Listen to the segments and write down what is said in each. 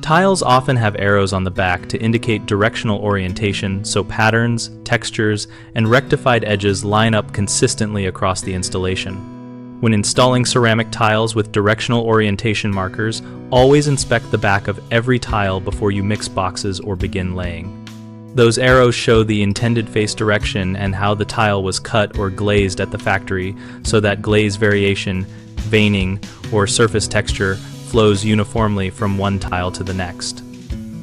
Tiles often have arrows on the back to indicate directional orientation, so patterns, textures, and rectified edges line up consistently across the installation. When installing ceramic tiles with directional orientation markers, always inspect the back of every tile before you mix boxes or begin laying. Those arrows show the intended face direction and how the tile was cut or glazed at the factory, so that glaze variation, veining, or surface texture flows uniformly from one tile to the next.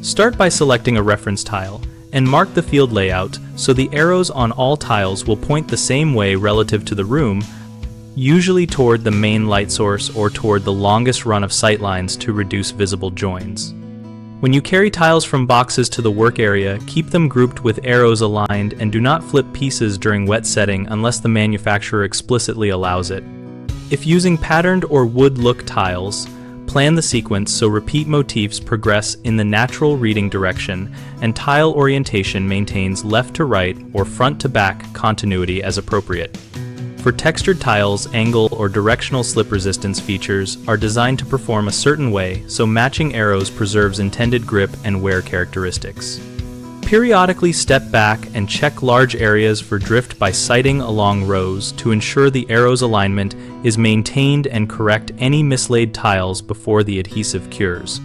Start by selecting a reference tile and mark the field layout so the arrows on all tiles will point the same way relative to the room, usually toward the main light source or toward the longest run of sightlines to reduce visible joins. When you carry tiles from boxes to the work area, keep them grouped with arrows aligned and do not flip pieces during wet setting unless the manufacturer explicitly allows it. If using patterned or wood look tiles, plan the sequence so repeat motifs progress in the natural reading direction and tile orientation maintains left to right or front to back continuity as appropriate. For textured tiles, angle or directional slip resistance features are designed to perform a certain way, so matching arrows preserves intended grip and wear characteristics. Periodically step back and check large areas for drift by sighting along rows to ensure the arrow's alignment is maintained and correct any mislaid tiles before the adhesive cures.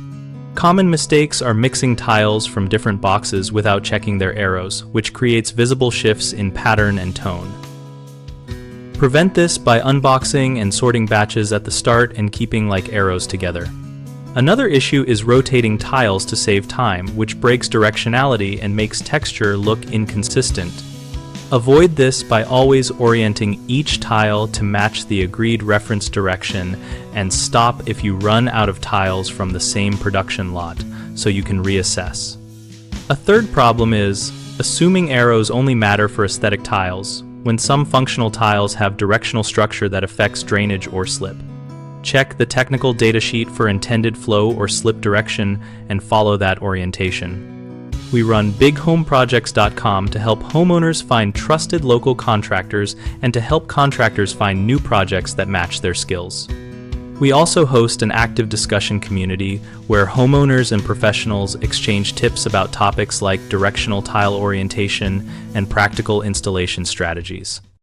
Common mistakes are mixing tiles from different boxes without checking their arrows, which creates visible shifts in pattern and tone. Prevent this by unboxing and sorting batches at the start and keeping like arrows together. Another issue is rotating tiles to save time, which breaks directionality and makes texture look inconsistent. Avoid this by always orienting each tile to match the agreed reference direction and stop if you run out of tiles from the same production lot, so you can reassess. A third problem is assuming arrows only matter for aesthetic tiles, when some functional tiles have directional structure that affects drainage or slip. Check the technical datasheet for intended flow or slip direction and follow that orientation. We run bighomeprojects.com to help homeowners find trusted local contractors and to help contractors find new projects that match their skills. We also host an active discussion community where homeowners and professionals exchange tips about topics like directional tile orientation and practical installation strategies.